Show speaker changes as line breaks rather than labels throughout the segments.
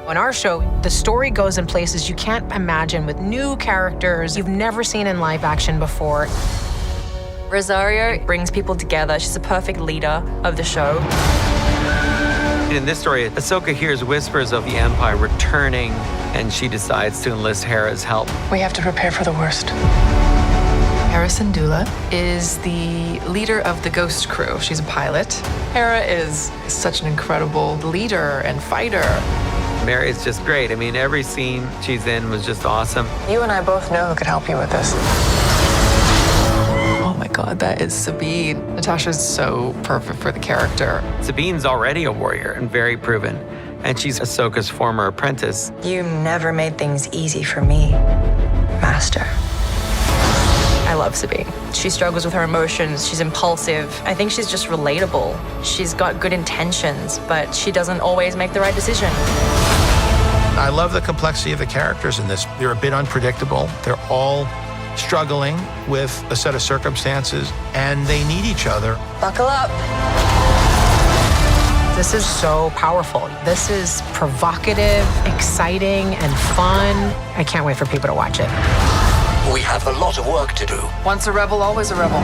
On our show, the story goes in places you can't imagine with new characters you've never seen in live action before.
Rosario brings people together. She's a perfect leader of the show.
In this story, Ashoka hears whispers of the Empire returning, and she decides to enlist Hera's help.
We have to prepare for the worst. Hera Syndulla is the leader of the Ghost Crew. She's a pilot. Hera is such an incredible leader and fighter.
Mary's just great. I mean, every scene she's in was just awesome.
You and I both know who could help you with this. Oh my God, that is Sabine. Natasha's so perfect for the character.
Sabine's already a warrior and very proven, and she's Ahsoka's former apprentice.
You never made things easy for me, Master.
I love Sabine. She struggles with her emotions. She's impulsive. I think she's just relatable. She's got good intentions, but she doesn't always make the right decision.
I love the complexity of the characters in this. They're a bit unpredictable. They're all struggling with a set of circumstances, and they need each other.
Buckle up.
This is so powerful. This is provocative, exciting, and fun. I can't wait for people to watch it.
We have a lot of work to do.
Once a rebel, always a rebel.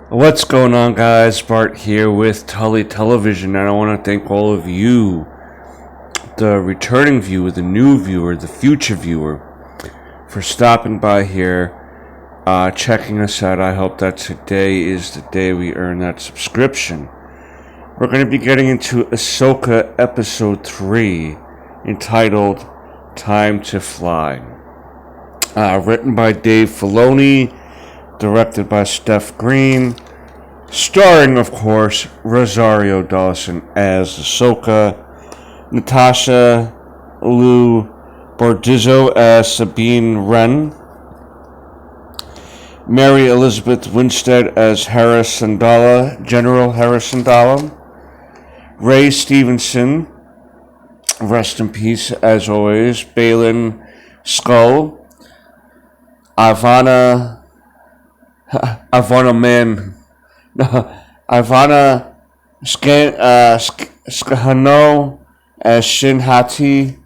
What's going on, guys? Bart here with Tully Television, and I want to thank all of you, the returning viewer, the new viewer, the future viewer, for stopping by here, checking us out. I hope that today is the day we earn that subscription. We're going to be getting into Ahsoka Episode 3, entitled Time to Fly. Written by Dave Filoni, directed by Steph Green, starring, of course, Rosario Dawson as Ahsoka, Natasha Liu Bordizzo as Sabine Wren, Mary Elizabeth Winstead as Hera Syndulla, General Hera Syndulla, Ray Stevenson, rest in peace as always, Balin Skull, Ivana Skahano as Shin Hati,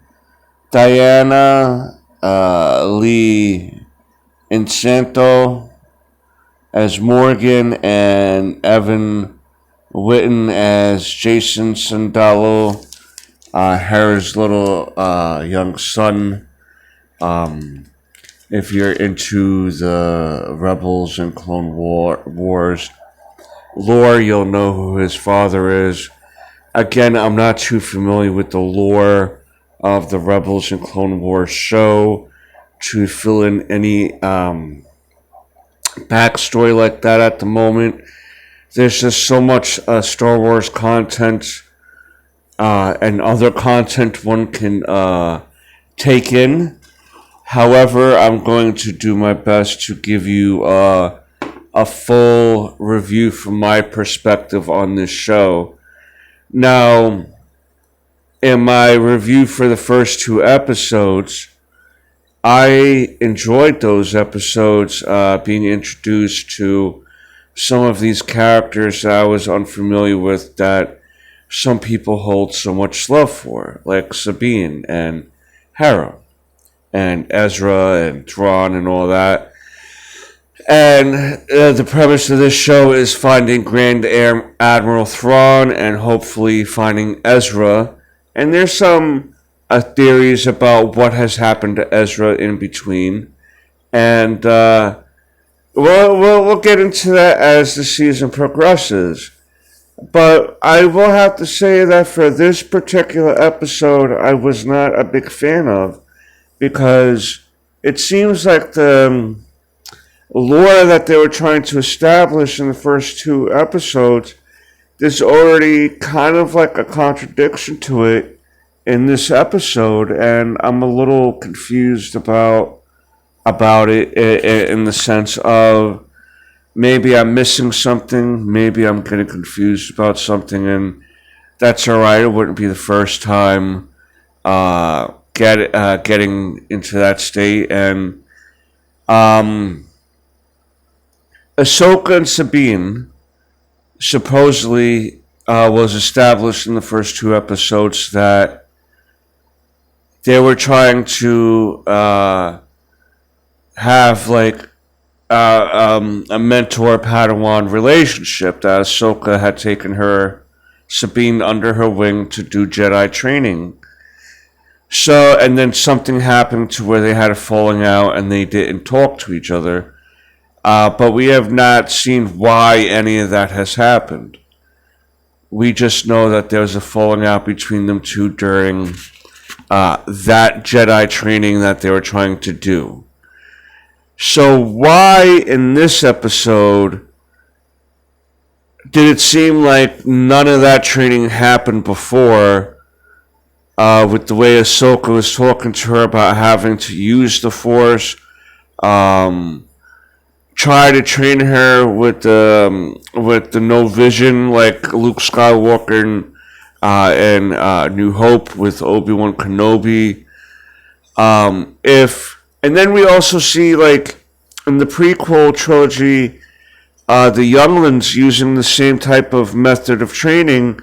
Diana Lee Insanto as Morgan, and Evan Witten as Jason Sandalo, Hera's little young son. If you're into the Rebels and Clone Wars lore, you'll know who his father is. Again, I'm not too familiar with the lore of the Rebels and Clone Wars show to fill in any backstory like that at the moment. There's just so much Star Wars content and other content one can take in. However, I'm going to do my best to give you a full review from my perspective on this show. Now, in my review for the first 2 episodes, I enjoyed those episodes, being introduced to some of these characters that I was unfamiliar with that some people hold so much love for, like Sabine and Hera and Ezra and Thrawn and all that. And the premise of this show is finding Grand Admiral Thrawn and hopefully finding Ezra. And there's some theories about what has happened to Ezra in between. And we'll get into that as the season progresses. But I will have to say that for this particular episode, I was not a big fan of, because it seems like the lore that they were trying to establish in the first 2 episodes, there's already kind of like a contradiction to it in this episode, and I'm a little confused about it in the sense of maybe I'm missing something, maybe I'm getting confused about something, and that's alright. It wouldn't be the first time getting into that state. And Ahsoka and Sabine supposedly was established in the first 2 episodes that they were trying to have like a mentor Padawan relationship, that Ahsoka had taken her Sabine under her wing to do Jedi training. So, and then something happened to where they had a falling out and they didn't talk to each other. But we have not seen why any of that has happened. We just know that there was a falling out between them two during that Jedi training that they were trying to do. So why in this episode did it seem like none of that training happened before, with the way Ahsoka was talking to her about having to use the Force, try to train her with the no vision like Luke Skywalker and New Hope with Obi-Wan Kenobi. And then we also see, like, in the prequel trilogy, the younglings using the same type of method of training.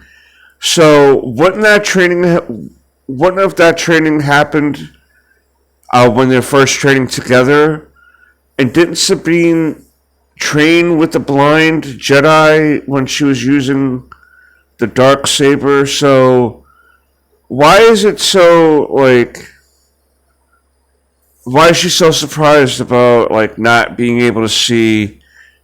So wouldn't have that training happened when they're first training together? And didn't Sabine train with the blind Jedi when she was using the dark saber? So why is it so, like, why is she so surprised about, like, not being able to see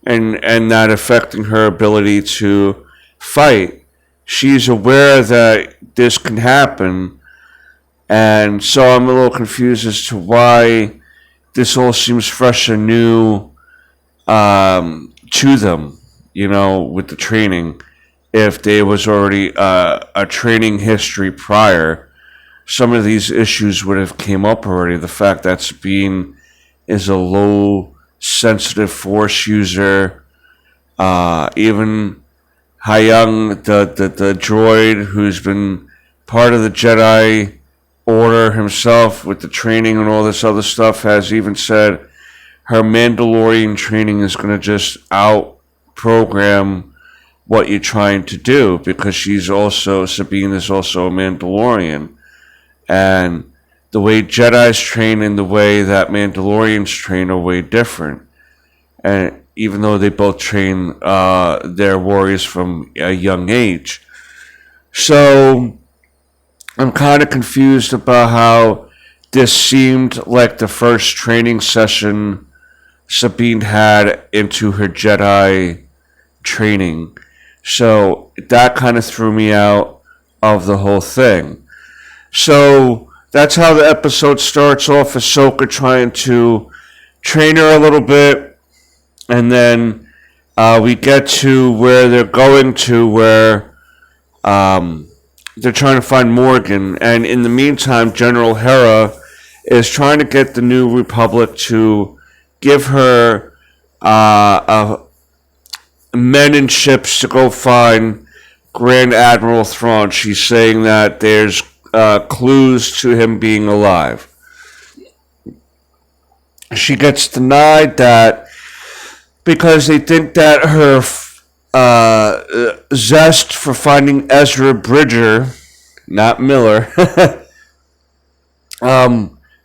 and that affecting her ability to fight? She's aware that this can happen, and so I'm a little confused as to why this all seems fresh and new to them, you know, with the training, if there was already a training history prior. Some of these issues would have came up already. The fact that Sabine is a low sensitive Force user, even Hyung, the droid who's been part of the Jedi Order himself with the training and all this other stuff, has even said her Mandalorian training is going to just out program what you're trying to do, because Sabine is also a Mandalorian. And the way Jedi's train and the way that Mandalorians train are way different. And even though they both train their warriors from a young age. So I'm kind of confused about how this seemed like the first training session Sabine had into her Jedi training. So that kind of threw me out of the whole thing. So that's how the episode starts off, Ahsoka trying to train her a little bit, and then we get to where they're going to, where they're trying to find Morgan, and in the meantime, General Hera is trying to get the New Republic to give her men and ships to go find Grand Admiral Thrawn. She's saying that there's clues to him being alive. She gets denied that because they think that her zest for finding Ezra Bridger, not Miller,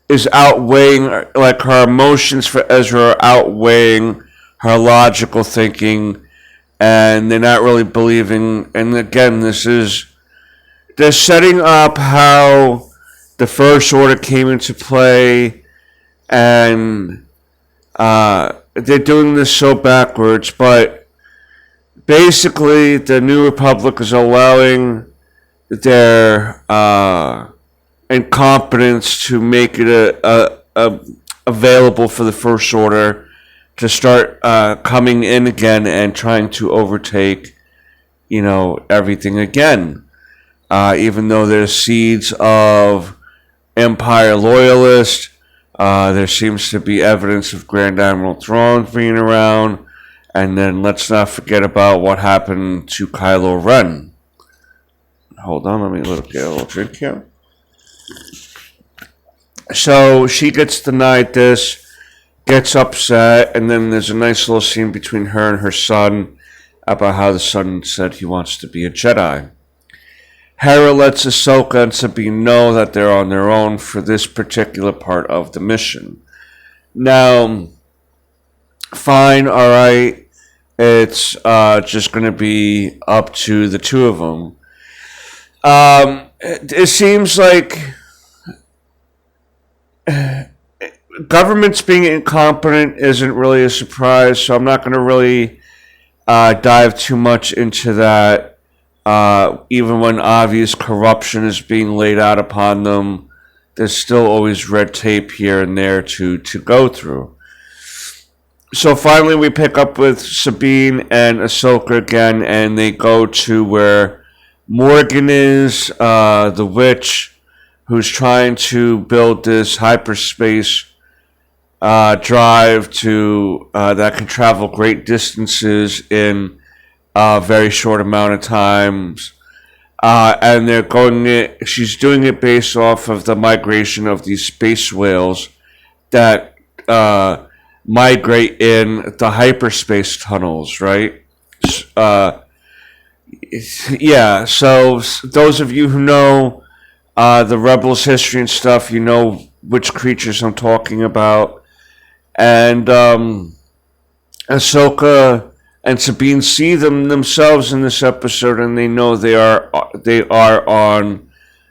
is outweighing, like, her emotions for Ezra are outweighing her logical thinking, and they're not really believing. And again, they're setting up how the First Order came into play, and they're doing this so backwards, but basically the New Republic is allowing their incompetence to make it available for the First Order to start coming in again and trying to overtake, you know, everything again. Even though there's seeds of Empire loyalists, there seems to be evidence of Grand Admiral Thrawn being around. And then let's not forget about what happened to Kylo Ren. Hold on, let me get a little drink here. So she gets denied this, gets upset, and then there's a nice little scene between her and her son about how the son said he wants to be a Jedi. Hera lets Ahsoka and Sabine know that they're on their own for this particular part of the mission. Now, fine, alright, it's just going to be up to the two of them. It seems like governments being incompetent isn't really a surprise, so I'm not going to really dive too much into that. Even when obvious corruption is being laid out upon them, there's still always red tape here and there to go through. So finally we pick up with Sabine and Ahsoka again, and they go to where Morgan is, the witch, who's trying to build this hyperspace drive to that can travel great distances in a very short amount of times. And they're going it. She's doing it based off of the migration of these space whales that migrate in the hyperspace tunnels, right? Yeah. So those of you who know the Rebels history and stuff, you know which creatures I'm talking about. And Ahsoka and Sabine see them themselves in this episode, and they know they are on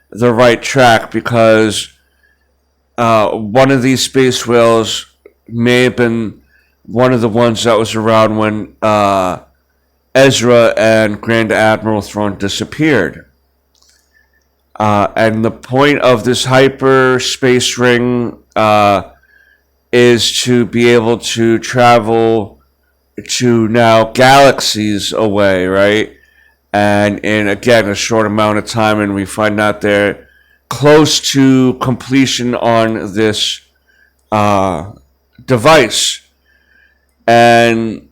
the right track, because one of these space whales may have been one of the ones that was around when Ezra and Grand Admiral Thrawn disappeared. And the point of this hyperspace ring is to be able to travel to now galaxies away, right? And in, again, a short amount of time, and we find out they're close to completion on this device. And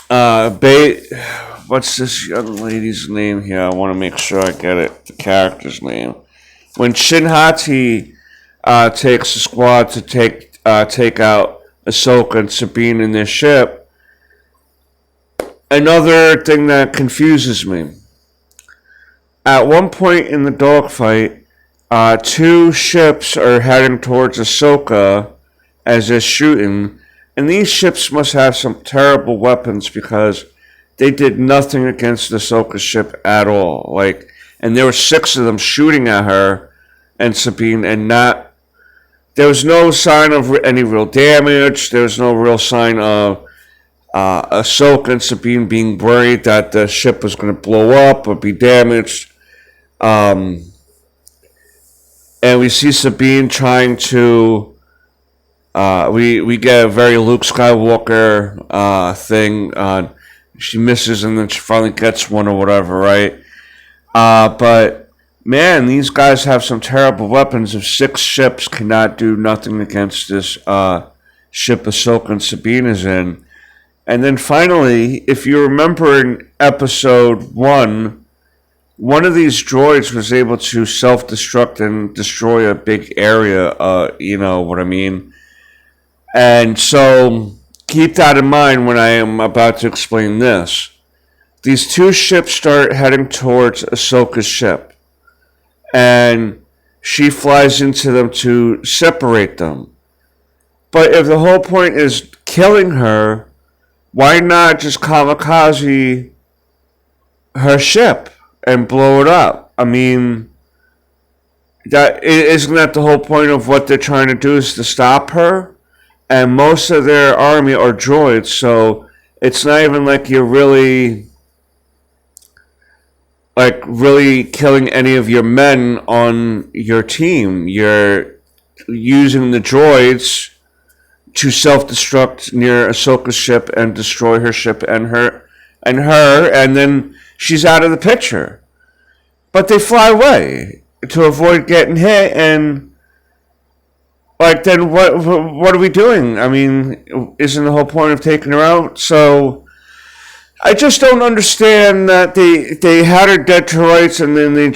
what's this young lady's name here? I want to make sure I get it, the character's name. When Shin Hati takes a squad to take out Ahsoka and Sabine in their ship, another thing that confuses me. At one point in the dogfight, two ships are heading towards Ahsoka as they're shooting, and these ships must have some terrible weapons, because they did nothing against Ahsoka's ship at all. And there were 6 of them shooting at her and Sabine, and there was no sign of any real damage. There was no real sign of Ahsoka and Sabine being worried that the ship was going to blow up or be damaged. And we see Sabine trying to... we get a very Luke Skywalker thing. She misses and then she finally gets one or whatever, right? But, man, these guys have some terrible weapons. If 6 ships cannot do nothing against this ship Ahsoka and Sabine is in. And then finally, if you remember in episode 1, one of these droids was able to self-destruct and destroy a big area, you know what I mean? And so keep that in mind when I am about to explain this. These 2 ships start heading towards Ahsoka's ship, and she flies into them to separate them. But if the whole point is killing her, why not just kamikaze her ship and blow it up? I mean, isn't that the whole point of what they're trying to do, is to stop her? And most of their army are droids, so it's not even like you're really killing any of your men on your team. You're using the droids to self-destruct near Ahsoka's ship and destroy her ship and her, and then she's out of the picture. But they fly away to avoid getting hit, and then what are we doing? I mean, isn't the whole point of taking her out? So I just don't understand that they had her dead to rights, and then they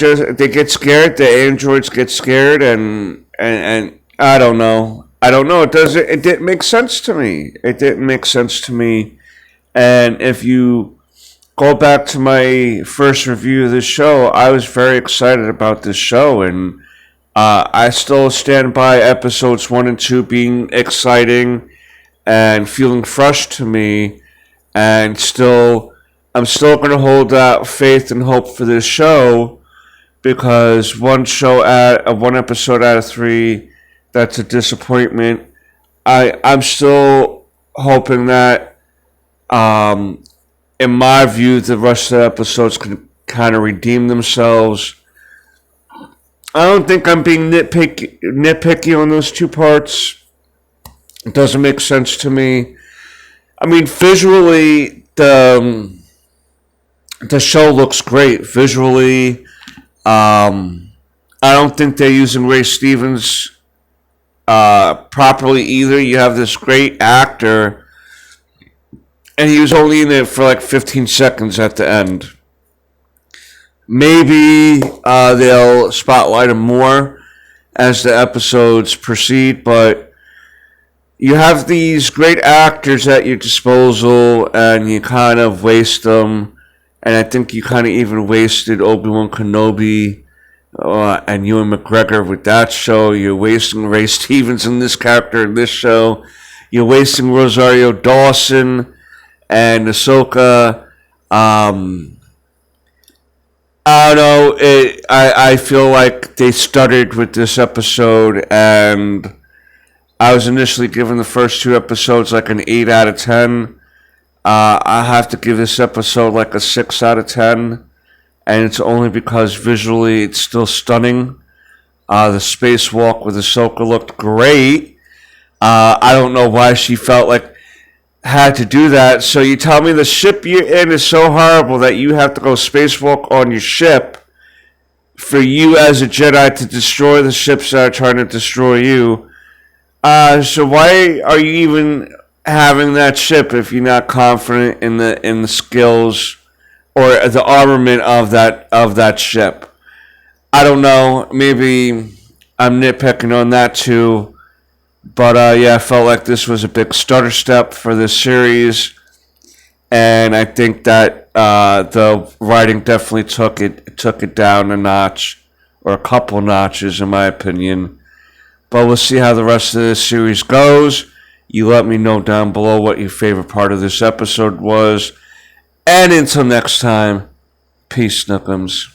get scared. The androids get scared, and I don't know. It didn't make sense to me. And if you go back to my first review of this show, I was very excited about this show, and I still stand by episodes 1 and 2 being exciting and feeling fresh to me, and I'm still going to hold out faith and hope for this show, because one episode out of 3, that's a disappointment. I'm still hoping that, in my view, the rest of the episodes can kind of redeem themselves. I don't think I'm being nitpicky on those 2 parts. It doesn't make sense to me. I mean, visually, the show looks great. Visually, I don't think they're using Ray Stevens properly either. You have this great actor, and he was only in it for like 15 seconds at the end. Maybe they'll spotlight him more as the episodes proceed, but you have these great actors at your disposal, and you kind of waste them. And I think you kind of even wasted Obi-Wan Kenobi and Ewan McGregor with that show. You're wasting Ray Stevens in this character in this show. You're wasting Rosario Dawson and Ahsoka. I don't know. I feel like they stuttered with this episode, and I was initially given the first 2 episodes like an 8 out of 10. I have to give this episode like a 6 out of 10, and it's only because visually it's still stunning. The spacewalk with Ahsoka looked great. I don't know why she felt like had to do that. So you tell me the ship you're in is so horrible that you have to go spacewalk on your ship for you as a Jedi to destroy the ships that are trying to destroy you. So why are you even having that ship if you're not confident in the skills or the armament of that ship? I don't know. Maybe I'm nitpicking on that too. But yeah, I felt like this was a big stutter step for this series, and I think that the writing definitely took it down a notch, or a couple notches in my opinion. But we'll see how the rest of this series goes. You let me know down below what your favorite part of this episode was. And until next time, peace, Snookums.